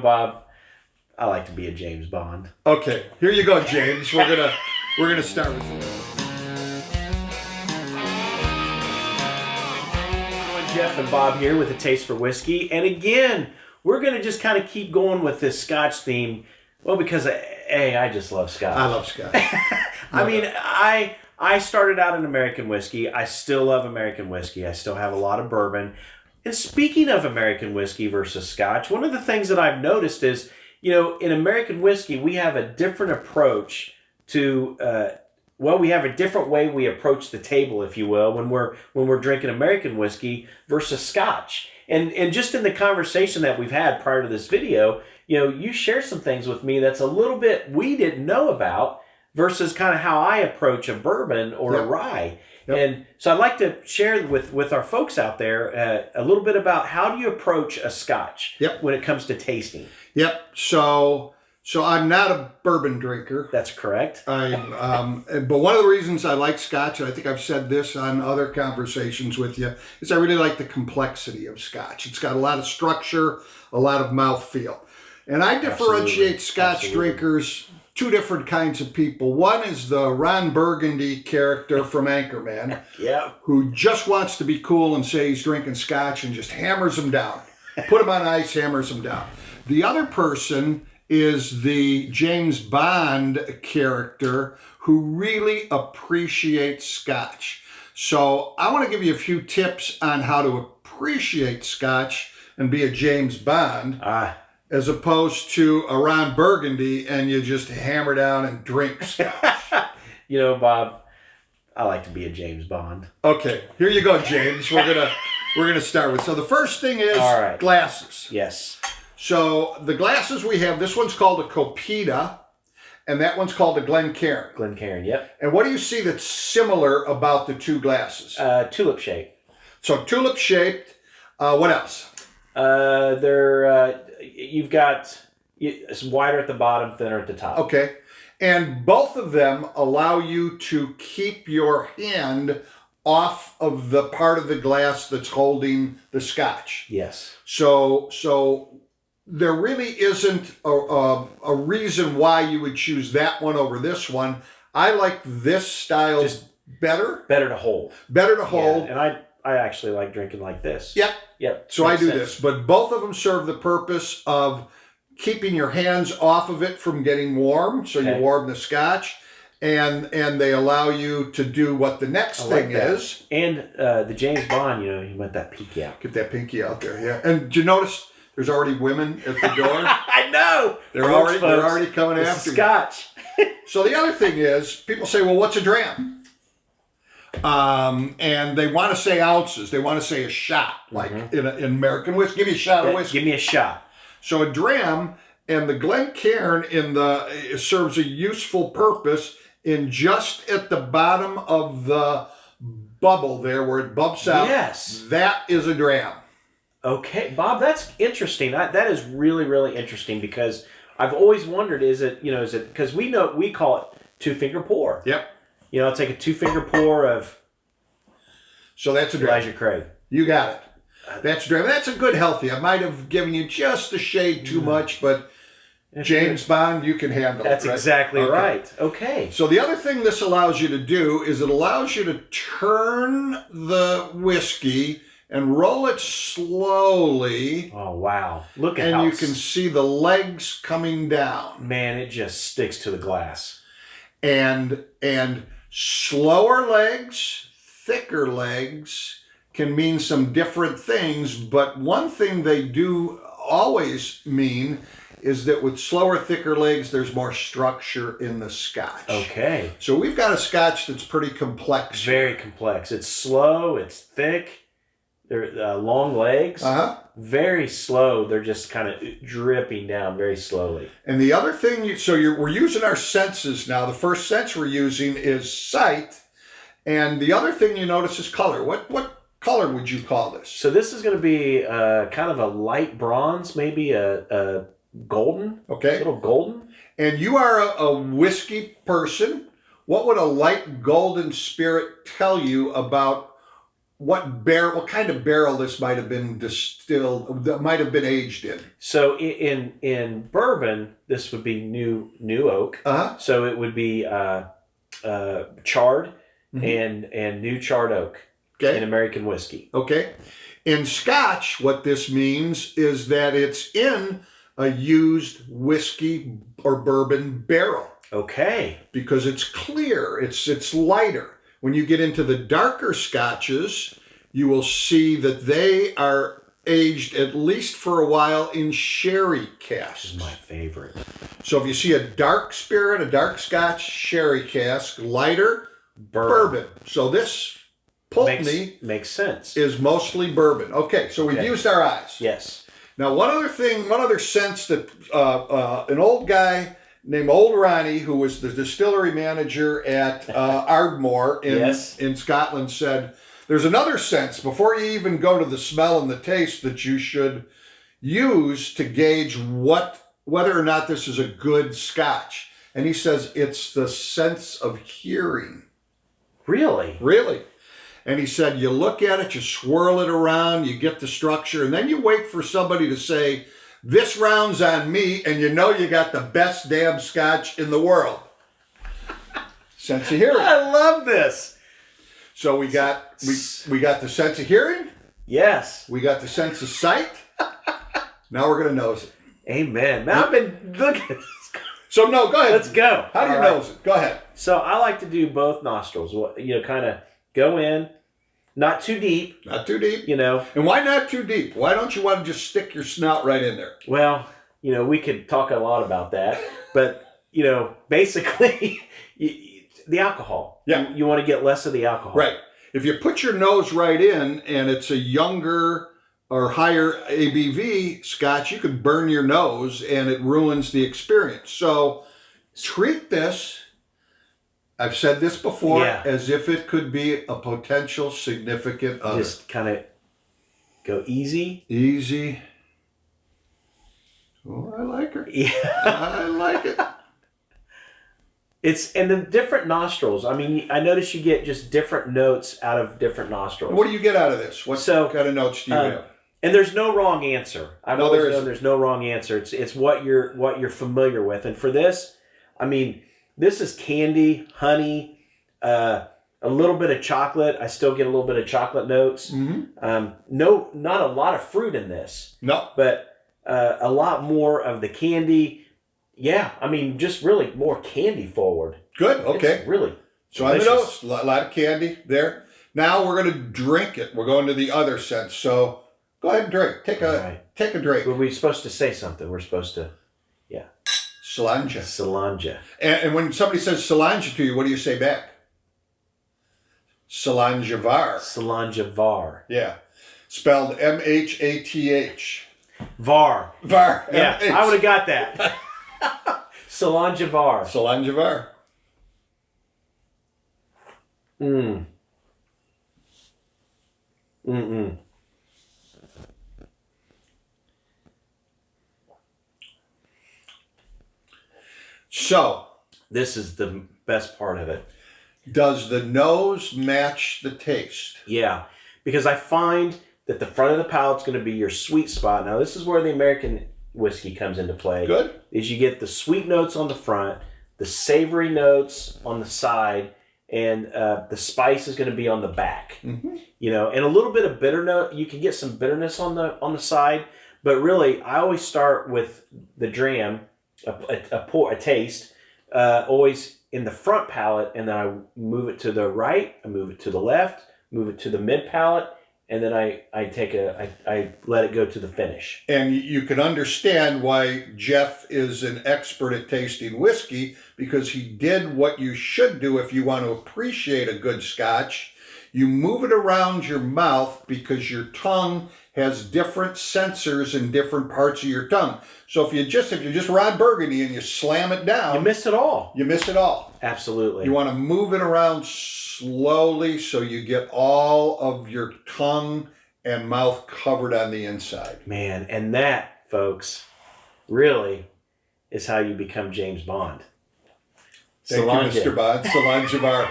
Bob, I like to be a James Bond. Okay, here you go, James. We're gonna start with you. Jeff and Bob here with A Taste for Whiskey. And again, we're going to just kind of keep going with this Scotch theme. Well, because, I just love Scotch. I love Scotch. I started out in American whiskey. I still love American whiskey. I still have a lot of bourbon. And speaking of American whiskey versus Scotch, one of the things that I've noticed is, in American whiskey, we have a different approach to we have a different way we approach the table, if you will, when we're drinking American whiskey versus Scotch. And just in the conversation that we've had prior to this video, you share some things with me that's a little bit we didn't know about versus kind of how I approach a bourbon or a rye. Yep. And so I'd like to share with our folks out there a little bit about how do you approach a Scotch when it comes to tasting. Yep. So I'm not a bourbon drinker. That's correct. But one of the reasons I like Scotch, and I think I've said this on other conversations with you, is I really like the complexity of Scotch. It's got a lot of structure, a lot of mouthfeel. And I differentiate Scotch drinkers, two different kinds of people. One is the Ron Burgundy character from Anchorman, who just wants to be cool and say he's drinking Scotch and just hammers them down. Put them on ice, hammers them down. The other person is the James Bond character who really appreciates Scotch. So I want to give you a few tips on how to appreciate Scotch and be a James Bond, as opposed to a Ron Burgundy and you just hammer down and drink Scotch. Bob, I like to be a James Bond. Okay, here you go, James. We're gonna start with. So the first thing is glasses. Yes. So the glasses we have, this one's called a Copita, and that one's called a Glencairn. Glencairn, yep. And what do you see that's similar about the two glasses? Tulip shape. So tulip shaped. What else? You've got it's wider at the bottom, thinner at the top. Okay. And both of them allow you to keep your hand off of the part of the glass that's holding the Scotch. Yes. So there really isn't a reason why you would choose that one over this one. I like this style just better. Better to hold. Better to hold. Yeah, and I actually like drinking like this. Yep. So I do this. But both of them serve the purpose of keeping your hands off of it from getting warm. So you warm the Scotch. And they allow you to do what the next thing is. And the James Bond, you want that pinky out. Get that pinky out there, yeah. And did you notice there's already women at the door? I know. They're already coming after Scotch. you. So the other thing is, people say, well, what's a dram? And they want to say ounces. They want to say a shot, like in American whiskey. Give me a shot of whiskey. Give me a shot. So a dram, and the Glencairn it serves a useful purpose in just at the bottom of the bubble there where it bumps out. Yes. That is a dram. Okay, Bob, that's interesting. That is really, really interesting because I've always wondered, is it because we call it 2-finger pour. Yep. I'll take a 2-finger pour of. So that's a dram. Elijah Craig. You got it. That's a dram. That's a good healthy. I might have given you just a shade too much, but James Bond, you can handle it. That's exactly right. Okay. So the other thing this allows you to do is it allows you to turn the whiskey and roll it slowly. Oh, wow. Look at and how... you can see the legs coming down. Man, it just sticks to the glass. And slower legs, thicker legs can mean some different things, but one thing they do always mean is that with slower, thicker legs, there's more structure in the Scotch. Okay. So we've got a Scotch that's pretty complex. Very complex. It's slow, it's thick, they're long legs. Very slow. They're just kind of dripping down very slowly. And the other thing, we're using our senses now. The first sense we're using is sight. And the other thing you notice is color. What color would you call this? So this is going to be kind of a light bronze, maybe a golden. Okay. A little golden. And you are a whiskey person. What would a light golden spirit tell you about what kind of barrel this might have been distilled, that might have been aged in. So in bourbon, this would be new oak. Uh-huh. So it would be charred and new charred oak in American whiskey. Okay. In Scotch, what this means is that it's in a used whiskey or bourbon barrel. Okay. Because it's clear, it's lighter. When you get into the darker Scotches, you will see that they are aged at least for a while in sherry casks. This is my favorite. So if you see a dark spirit, a dark Scotch sherry cask, lighter, bourbon. So this Pulteney makes sense. Is mostly bourbon. Okay, so we've used our eyes. Yes. Now one other sense that an old guy named Old Ronnie, who was the distillery manager at Ardmore in Scotland, said, there's another sense, before you even go to the smell and the taste, that you should use to gauge whether or not this is a good Scotch. And he says it's the sense of hearing. Really? Really. And he said, you look at it, you swirl it around, you get the structure, and then you wait for somebody to say, this round's on me, and you know you got the best damn Scotch in the world. Sense of hearing. I love this. So we got the sense of hearing. Yes. We got the sense of sight. Now we're gonna nose it. Amen. Now I've been looking at this. So no, go ahead. Let's go. How do you nose it? Go ahead. So I like to do both nostrils. Kind of go in, not too deep. Not too deep. And why not too deep? Why don't you want to just stick your snout right in there? Well, we could talk a lot about that, but basically, the alcohol. Yeah. You want to get less of the alcohol. Right. If you put your nose right in and it's a younger or higher ABV Scotch, you can burn your nose and it ruins the experience. So treat this, I've said this before, as if it could be a potential significant other. Just kind of go easy. Easy. Oh, I like her. Yeah. I like it. And the different nostrils. I mean, I notice you get just different notes out of different nostrils. What do you get out of this? What kind of notes do you have? And there's no wrong answer. I've always known there's no wrong answer. It's what you're familiar with. And for this, I mean, this is candy, honey, a little bit of chocolate. I still get a little bit of chocolate notes. Mm-hmm. No, not a lot of fruit in this. No, but a lot more of the candy. Yeah, I mean, just really more candy forward. Good, okay. It's really so I know a lot of candy there. Now we're going to drink it. We're going to the other sense. So go ahead and drink. Take a drink. Were we supposed to say something? We're supposed to, Slainte. Slainte. And when somebody says Slainte to you, what do you say back? Slainte Mhath. Slainte Mhath. Yeah. Spelled Mhath. Var. Var. Yeah, I would have got that. Slainte Mhath. Slainte Mhath. So, this is the best part of it. Does the nose match the taste? Yeah, because I find that the front of the palate's going to be your sweet spot. Now, this is where the American whiskey comes into play. Good. Is you get the sweet notes on the front, the savory notes on the side, and the spice is going to be on the back. Mm-hmm. And a little bit of bitter note. You can get some bitterness on the side, but really, I always start with the dram, a taste, always in the front palate, and then I move it to the right, I move it to the left, move it to the mid palate, and then I let it go to the finish. And you can understand why Jeff is an expert at tasting whiskey, because he did what you should do if you want to appreciate a good Scotch. You move it around your mouth because your tongue has different sensors in different parts of your tongue. So if you're just Ron Burgundy and you slam it down, you miss it all. You miss it all. Absolutely. You want to move it around slowly so you get all of your tongue and mouth covered on the inside. Man, and that, folks, really is how you become James Bond. Thank you, Mr. Bond. Slainte Mhath.